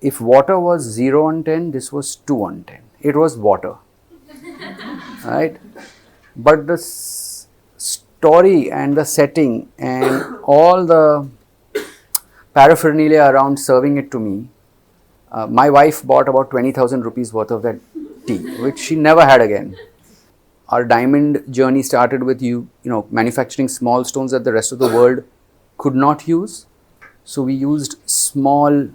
if water was 0 on 10, this was 2 on 10. It was water, right? But the story and the setting and all the paraphernalia around serving it to me, my wife bought about 20,000 rupees worth of that tea, which she never had again. Our diamond journey started with manufacturing small stones that the rest of the world could not use. So we used small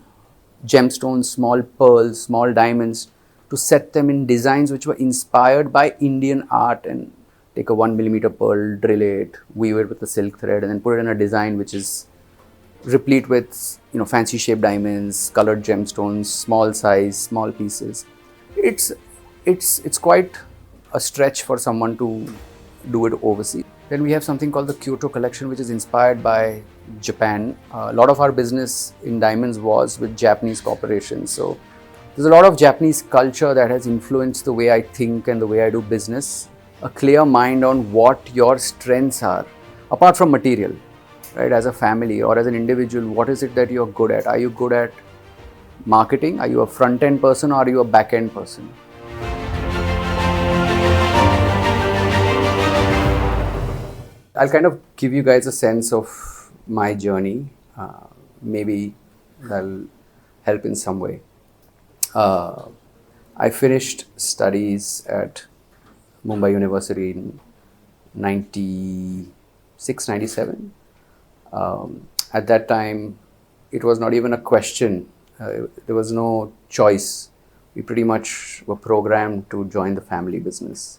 gemstones, small pearls, small diamonds to set them in designs which were inspired by Indian art, and take a 1 millimeter pearl, drill it, weave it with a silk thread, and then put it in a design which is replete with fancy shaped diamonds, colored gemstones, small size, small pieces. It's quite a stretch for someone to do it overseas. Then we have something called the Kyoto collection, which is inspired by Japan. A lot of our business in diamonds was with Japanese corporations. So there's a lot of Japanese culture that has influenced the way I think and the way I do business. A clear mind on what your strengths are, apart from material, right? As a family or as an individual, what is it that you're good at? Are you good at marketing? Are you a front-end person or are you a back-end person? I'll kind of give you guys a sense of my journey. Maybe that'll help in some way. I finished studies at Mumbai University in 96, 97. At that time, it was not even a question. There was no choice. We pretty much were programmed to join the family business.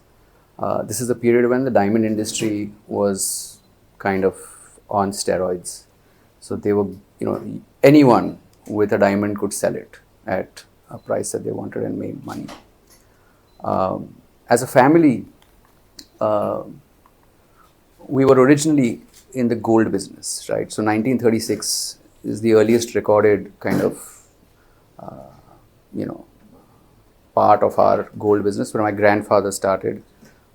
This is a period when the diamond industry was kind of on steroids. So they were, anyone with a diamond could sell it at a price that they wanted and make money. As a family, we were originally in the gold business, right? So 1936 is the earliest recorded kind of, part of our gold business, where my grandfather started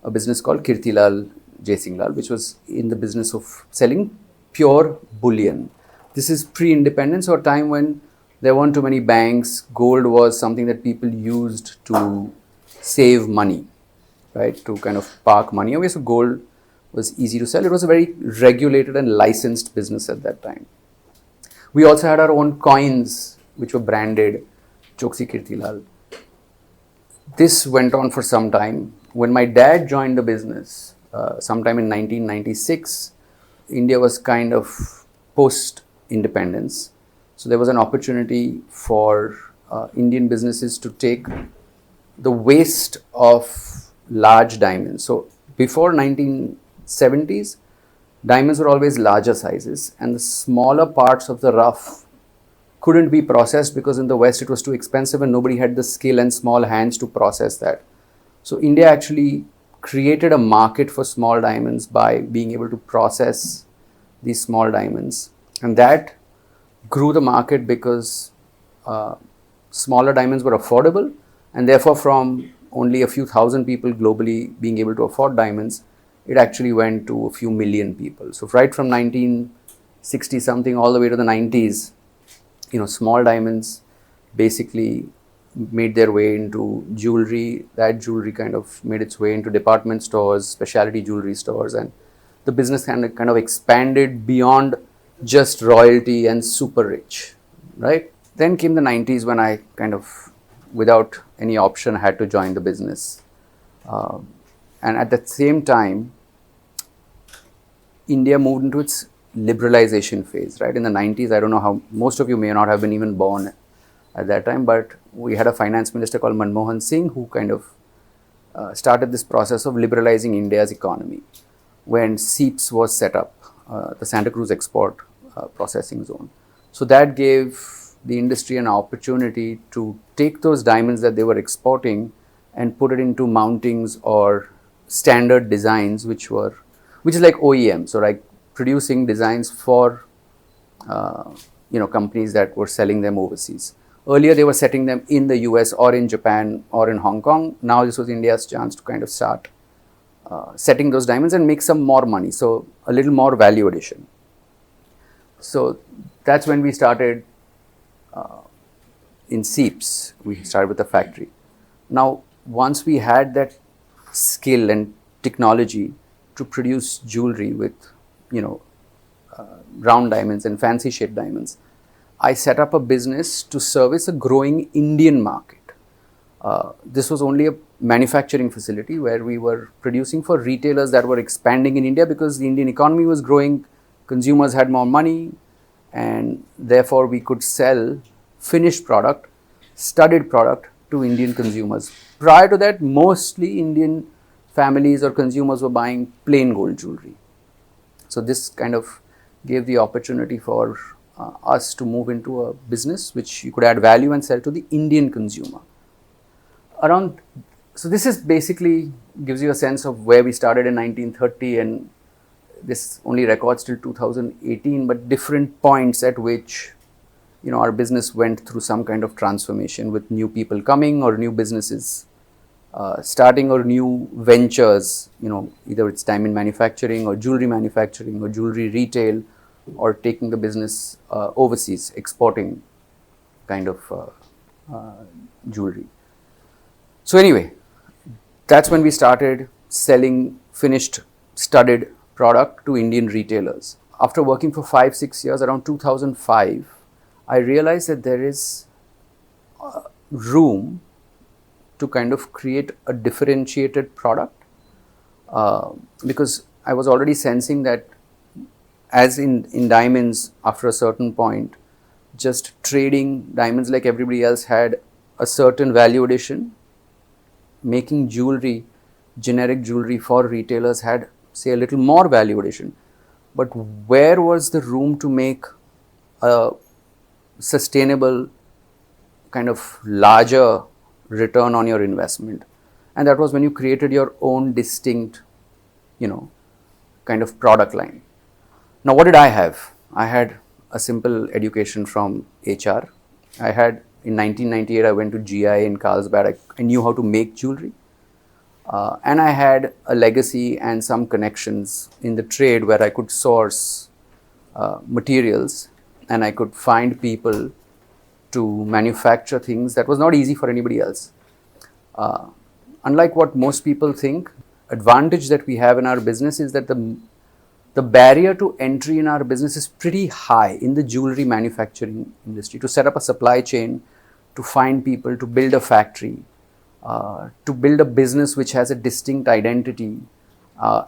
a business called Kirtilal Jaisinglal, which was in the business of selling pure bullion. This is pre-independence, or time when there weren't too many banks. Gold was something that people used to save money, right? To kind of park money away. So gold was easy to sell. It was a very regulated and licensed business at that time. We also had our own coins, which were branded Choksi Kirtilal. This went on for some time. When my dad joined the business, sometime in 1996, India was kind of post-independence. So there was an opportunity for Indian businesses to take the waste of large diamonds. So before 1970s, diamonds were always larger sizes, and the smaller parts of the rough couldn't be processed because in the West it was too expensive and nobody had the skill and small hands to process that. So India actually created a market for small diamonds by being able to process these small diamonds, and that grew the market because smaller diamonds were affordable, and therefore from only a few thousand people globally being able to afford diamonds, it actually went to a few million people. So right from 1960 something all the way to the 90s, small diamonds basically made their way into jewelry. That jewelry kind of made its way into department stores, specialty jewelry stores, and the business kind of expanded beyond just royalty and super rich, right? Then came the 90s when I kind of, without any option, had to join the business. And at the same time, India moved into its liberalization phase, right? In the 90s, I don't know how, most of you may not have been even born at that time, but we had a finance minister called Manmohan Singh who kind of started this process of liberalizing India's economy when SEEPS was set up, the Santa Cruz Export Processing Zone. So that gave the industry an opportunity to take those diamonds that they were exporting and put it into mountings or standard designs, which is like OEM, so like producing designs for companies that were selling them overseas. Earlier they were setting them in the US or in Japan or in Hong Kong. Now this was India's chance to kind of start setting those diamonds and make some more money, so a little more value addition. So that's when we started in Seeps. We started with a factory. Now, once we had that skill and technology to produce jewelry with, you know, round diamonds and fancy shaped diamonds, I set up a business to service a growing Indian market. This was only a manufacturing facility where we were producing for retailers that were expanding in India because the Indian economy was growing, consumers had more money, and therefore we could sell finished product, studded product to Indian consumers. Prior to that, mostly Indian families or consumers were buying plain gold jewelry. So this kind of gave the opportunity for us to move into a business which you could add value and sell to the Indian consumer. So this is basically gives you a sense of where we started in 1930, and this only records till 2018, but different points at which, you know, our business went through some kind of transformation with new people coming or new businesses starting or new ventures, you know, either it's diamond manufacturing or jewelry retail, or taking the business overseas, exporting kind of jewelry. So anyway, that's when we started selling finished studded product to Indian retailers. After working for 5-6 years, around 2005, I realized that there is room to kind of create a differentiated product because I was already sensing that, as in diamonds, after a certain point, just trading diamonds like everybody else had a certain value addition. Making jewelry, generic jewelry for retailers had, say, a little more value addition. But where was the room to make a sustainable kind of larger return on your investment? And that was when you created your own distinct, you know, kind of product line. Now, what did I have? I had a simple education from HR. I had, in 1998, I went to GI in Carlsbad. I knew how to make jewelry. And I had a legacy and some connections in the trade where I could source materials and I could find people to manufacture things that was not easy for anybody else. Unlike what most people think, advantage that we have in our business is that the barrier to entry in our business is pretty high in the jewelry manufacturing industry. To set up a supply chain, to find people, to build a factory, to build a business which has a distinct identity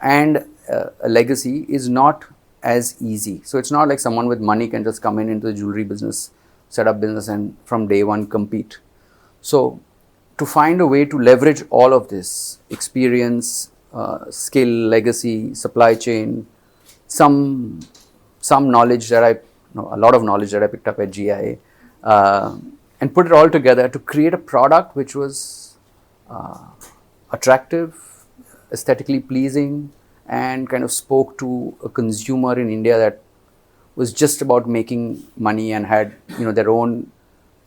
and a legacy is not as easy. So it's not like someone with money can just come into the jewelry business, set up business, and from day one compete. So to find a way to leverage all of this experience, skill, legacy, supply chain, some knowledge that a lot of knowledge that I picked up at GIA, and put it all together to create a product which was attractive, aesthetically pleasing, and kind of spoke to a consumer in India that was just about making money and had, you know, their own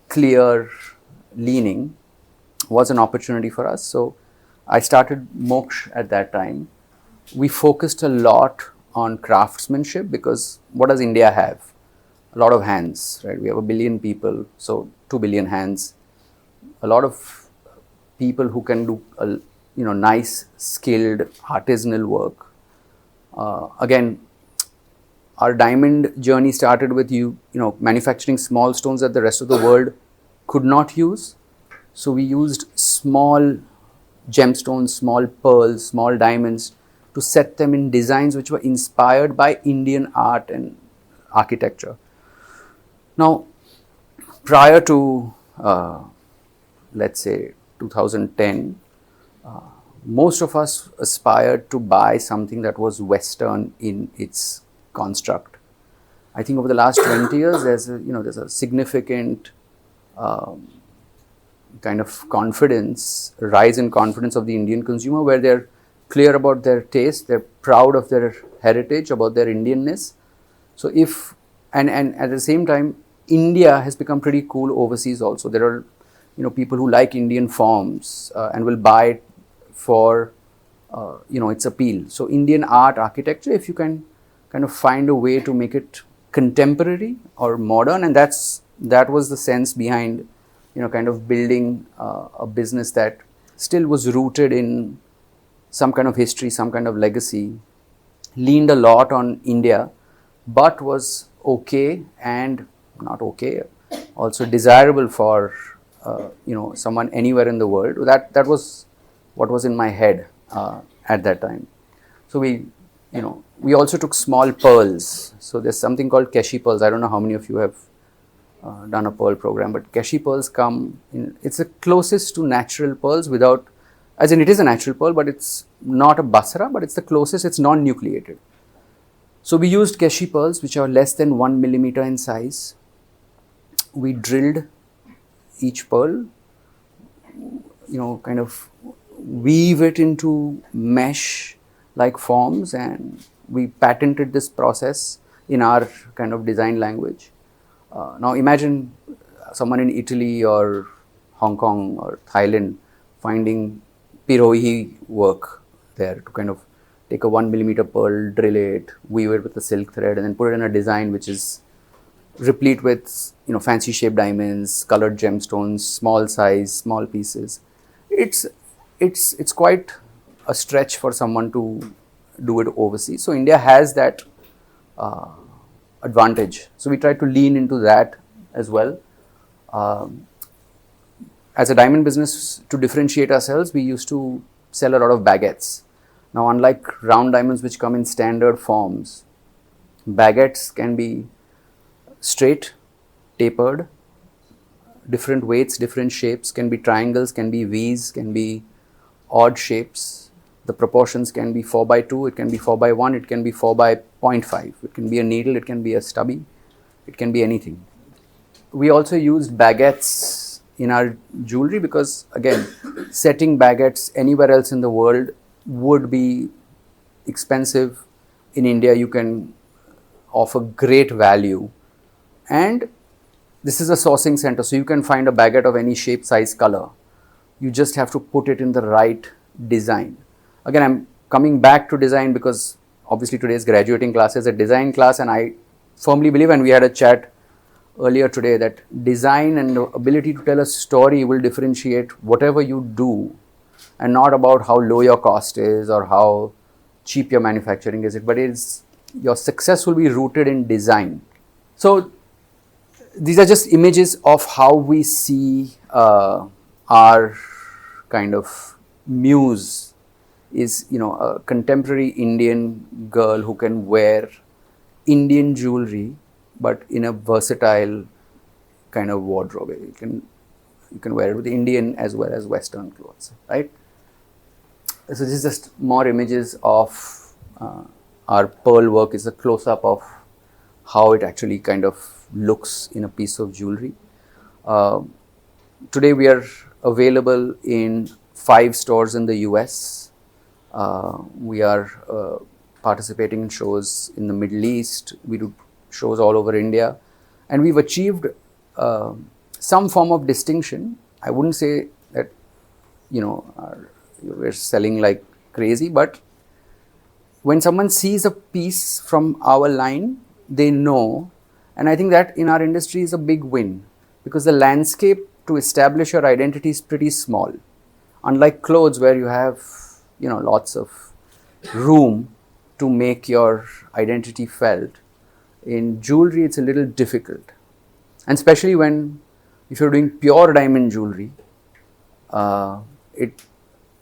clear leaning, was an opportunity for us. So I started Moksh at that time. We focused a lot on craftsmanship because what does India have? A lot of hands, right? We have 1 billion people, so 2 billion hands. A lot of people who can do, nice, skilled, artisanal work. Again, our diamond journey started with manufacturing small stones that the rest of the world could not use. So we used small gemstones, small pearls, small diamonds to set them in designs which were inspired by Indian art and architecture. Now, prior to, let's say, 2010, most of us aspired to buy something that was Western in its construct. I think over the last 20 years, there's a significant kind of rise in confidence of the Indian consumer, where they're clear about their taste, they're proud of their heritage, about their Indianness. So and at the same time, India has become pretty cool overseas also. There are, people who like Indian forms and will buy it for, its appeal. So Indian art, architecture, if you can kind of find a way to make it contemporary or modern, and that was the sense behind kind of building a business that still was rooted in some kind of history, some kind of legacy, leaned a lot on India, but was okay and not okay, also desirable for someone anywhere in the world. That was what was in my head at that time. So we also took small pearls. So there's something called Kashi pearls. I don't know how many of you have done a pearl program, but Kashi pearls come in. It's the closest to natural pearls without, as in it is a natural pearl, but it's not a basra, but it's the closest. It's non-nucleated. So we used Kashi pearls, which are less than 1 millimeter in size. We drilled each pearl, kind of weave it into mesh like forms, and we patented this process in our kind of design language. Now imagine someone in Italy or Hong Kong or Thailand finding Pirohi work there to kind of take a 1 millimeter pearl, drill it, weave it with a silk thread, and then put it in a design which is replete with fancy shaped diamonds, colored gemstones, small size, small pieces. It's quite a stretch for someone to do it overseas. So India has that advantage. So we try to lean into that as well. As a diamond business, to differentiate ourselves, we used to sell a lot of baguettes. Now, unlike round diamonds which come in standard forms, baguettes can be straight, tapered, different weights, different shapes, can be triangles, can be V's, can be odd shapes. The proportions can be 4 by 2, it can be 4 by 1, it can be 4 by 0.5. It can be a needle, it can be a stubby, it can be anything. We also used baguettes in our jewelry because, again, setting baguettes anywhere else in the world would be expensive. In India, you can offer great value, and this is a sourcing center, so you can find a baguette of any shape, size, color. You just have to put it in the right design. Again, I'm coming back to design because obviously today's graduating class is a design class, and I firmly believe, and we had a chat earlier today, that design and the ability to tell a story will differentiate whatever you do, and not about how low your cost is or how cheap your manufacturing is, but your success will be rooted in design. So these are just images of how we see our kind of muse is, a contemporary Indian girl who can wear Indian jewelry, but in a versatile kind of wardrobe. You can wear it with Indian as well as Western clothes, right? So this is just more images of our pearl work. Is a close-up of how it actually kind of looks in a piece of jewelry. Today we are available in 5 stores in the US. We are participating in shows in the Middle East. We do shows all over India, and we've achieved some form of distinction. I wouldn't say that we're selling like crazy, but when someone sees a piece from our line, they know. And I think that in our industry is a big win, because the landscape to establish your identity is pretty small. Unlike clothes, where you have lots of room to make your identity felt, in jewelry it's a little difficult, and especially if you're doing pure diamond jewelry,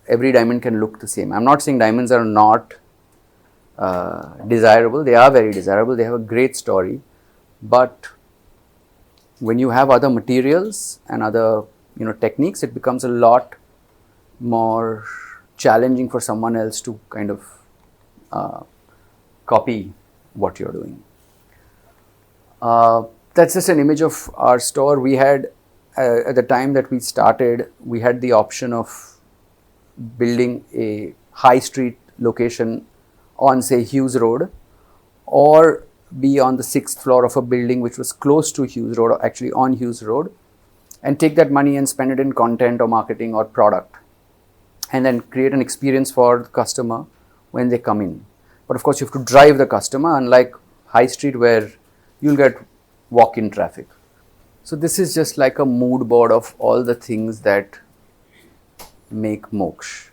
every diamond can look the same. I'm not saying diamonds are not desirable. They are very desirable. They have a great story, but when you have other materials and other techniques, it becomes a lot more challenging for someone else to kind of copy what you're doing. That's just an image of our store. We had, at the time that we started, we had the option of building a high street location on, say, Hughes Road, or be on the 6th floor of a building which was close to Hughes Road, or actually on Hughes Road, and take that money and spend it in content or marketing or product, and then create an experience for the customer when they come in. But of course, you have to drive the customer, unlike high street where you'll get walk-in traffic. So this is just like a mood board of all the things that make Moksh,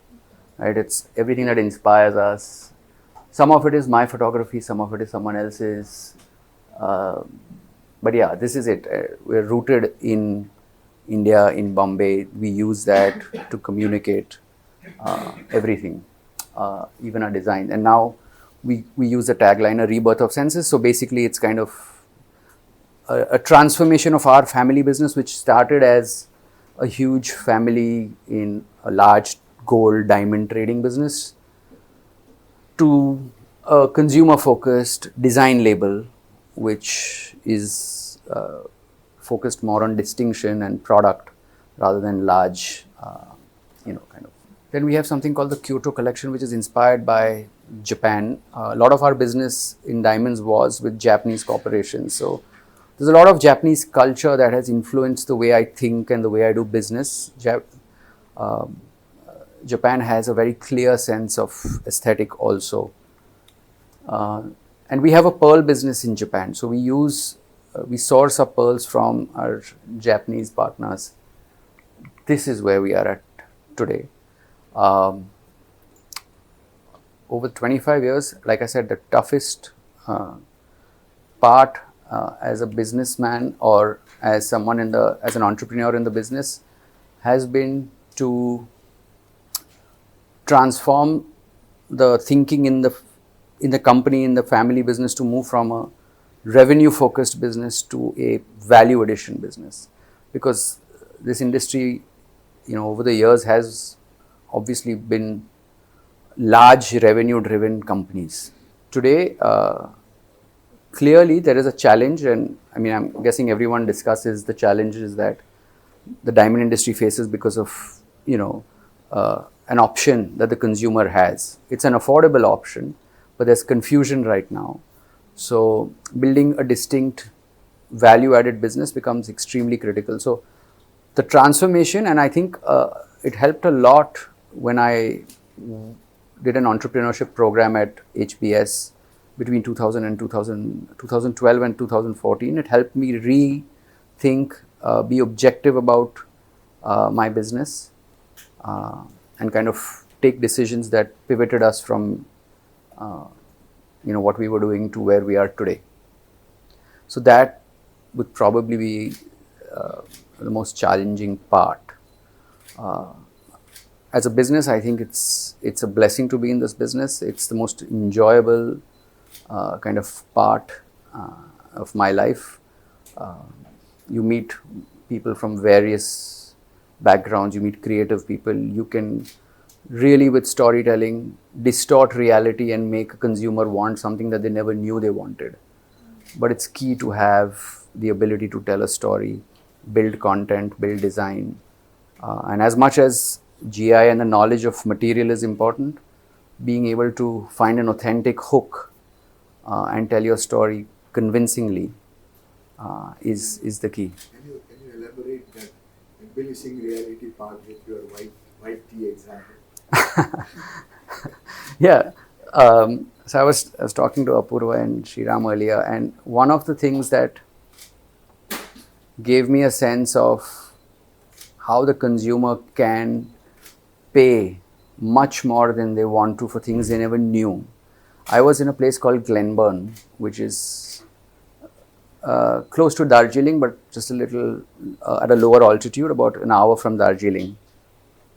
right? It's everything that inspires us. Some of it is my photography, some of it is someone else's. Uh, but yeah, this is it. We're rooted in India, in Bombay. We use that to communicate everything, even our design. And now we use the tagline, a rebirth of senses. So basically, it's kind of a transformation of our family business, which started as a huge family in a large gold diamond trading business, to a consumer focused design label, which is focused more on distinction and product rather than large, kind of. Then we have something called the Kyoto collection, which is inspired by Japan. A lot of our business in diamonds was with Japanese corporations. So there's a lot of Japanese culture that has influenced the way I think and the way I do business. Japan has a very clear sense of aesthetic also. And we have a pearl business in Japan. So we source our pearls from our Japanese partners. This is where we are at today. Over 25 years, like I said, the toughest part as a businessman or as someone as an entrepreneur in the business has been to transform the thinking in the company, in the family business, to move from a revenue focused business to a value addition business, because this industry, over the years has obviously been large revenue driven companies. Today, clearly there is a challenge, and I mean, I'm guessing everyone discusses the challenges that the diamond industry faces because of, an option that the consumer has. It's an affordable option, but there's confusion right now. So building a distinct value added business becomes extremely critical. So the transformation, and I think it helped a lot when I did an entrepreneurship program at HBS between 2000 and 2012 and 2014. It helped me rethink, be objective about my business, and kind of take decisions that pivoted us from what we were doing to where we are today. So that would probably be the most challenging part. As a business, I think it's a blessing to be in this business. It's the most enjoyable kind of part of my life. You meet people from various backgrounds, you meet creative people. You can really, with storytelling, distort reality and make a consumer want something that they never knew they wanted. But it's key to have the ability to tell a story, build content, build design. And as much as GI and the knowledge of material is important, being able to find an authentic hook and tell your story convincingly is the key. Can you elaborate that embellishing reality part with your white tea example? Yeah. So I was talking to Apurva and Sriram earlier, and one of the things that gave me a sense of how the consumer can pay much more than they want to for things they never knew. I was in a place called Glenburn, which is close to Darjeeling, but just a little at a lower altitude, about an hour from Darjeeling.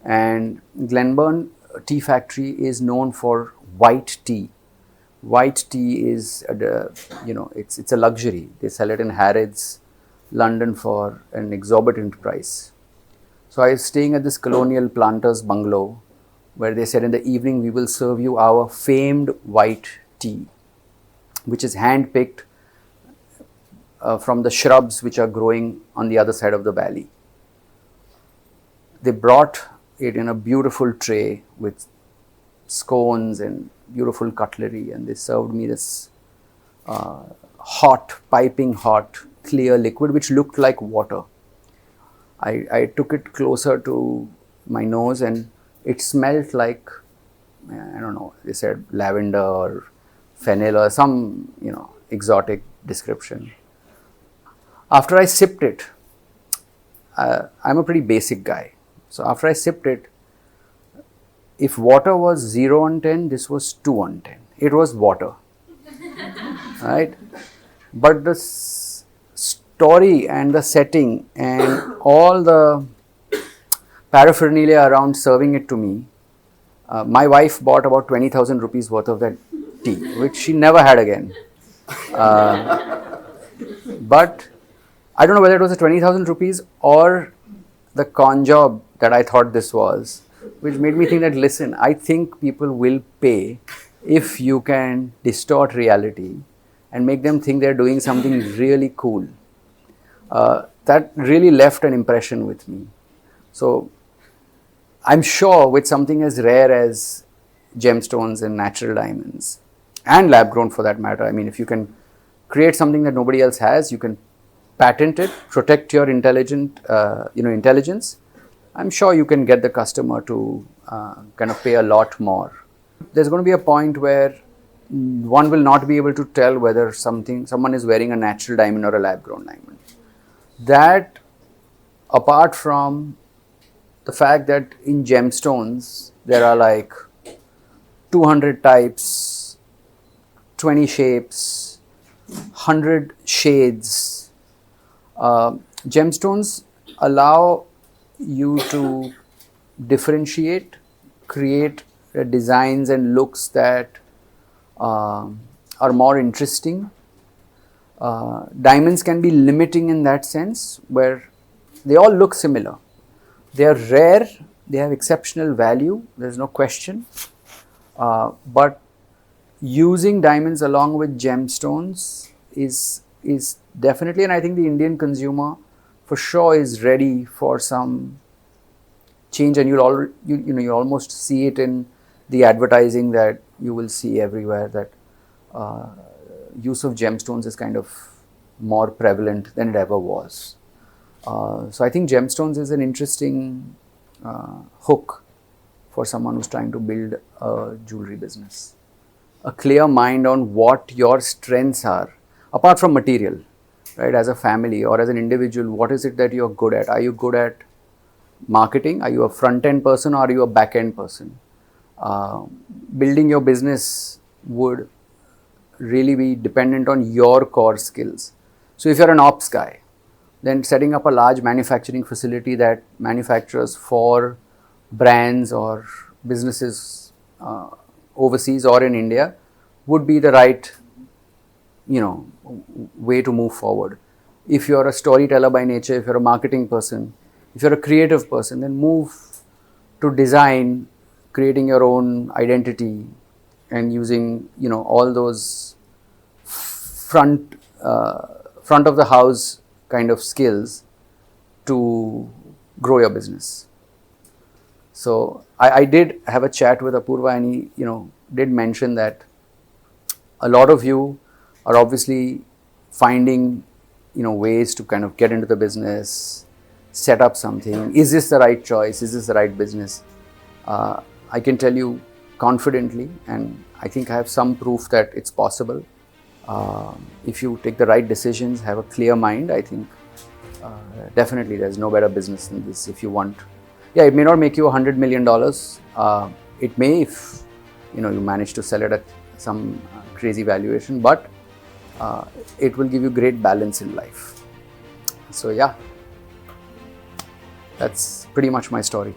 And Glenburn tea factory is known for white tea. White tea is, it's a luxury. They sell it in Harrods, London, for an exorbitant price. So I was staying at this colonial planter's bungalow, where they said in the evening we will serve you our famed white tea, which is hand-picked from the shrubs which are growing on the other side of the valley. They brought it in a beautiful tray with scones and beautiful cutlery, and they served me this piping hot, clear liquid which looked like water. I took it closer to my nose and it smelled like, I don't know, they said lavender or fennel or some, exotic description. After I sipped it, I'm a pretty basic guy. So after I sipped it, if water was 0 on 10, this was 2 on 10. It was water, right? But the story and the setting and all the paraphernalia around serving it to me, my wife bought about 20,000 rupees worth of that tea, which she never had again. But I don't know whether it was the 20,000 rupees or the con job that I thought this was, which made me think that, listen, I think people will pay if you can distort reality and make them think they're doing something really cool. That really left an impression with me. So I'm sure with something as rare as gemstones and natural diamonds, and lab grown for that matter, I mean, if you can create something that nobody else has, you can patent it, protect your intelligence. I'm sure you can get the customer to kind of pay a lot more. There's going to be a point where one will not be able to tell whether someone is wearing a natural diamond or a lab grown diamond. That, apart from the fact that in gemstones there are like 200 types, 20 shapes, 100 shades. Gemstones allow you to differentiate, create designs and looks that are more interesting. Diamonds can be limiting in that sense, where they all look similar. They are rare, they have exceptional value, there's no question. But using diamonds along with gemstones is definitely, and I think the Indian consumer for sure is ready for some change, and you almost see it in the advertising that you will see everywhere, that use of gemstones is kind of more prevalent than it ever was. So I think gemstones is an interesting hook for someone who's trying to build a jewelry business. A clear mind on what your strengths are, apart from material, right? As a family or as an individual, what is it that you're good at? Are you good at marketing? Are you a front-end person or are you a back-end person? Building your business would really be dependent on your core skills. So if you're an ops guy, then setting up a large manufacturing facility that manufactures for brands or businesses overseas or in India would be the right, way to move forward. If you're a storyteller by nature, if you're a marketing person, if you're a creative person, then move to design, creating your own identity and using, all those front of the house kind of skills to grow your business. So I did have a chat with Apurva, and he, did mention that a lot of you are obviously finding, ways to kind of get into the business, set up something. Is this the right choice? Is this the right business? I can tell you confidently, and I think I have some proof that it's possible. If you take the right decisions, have a clear mind, I think definitely there's no better business than this. If you want, it may not make you $100 million. It may, if you manage to sell it at some crazy valuation, but it will give you great balance in life. So that's pretty much my story.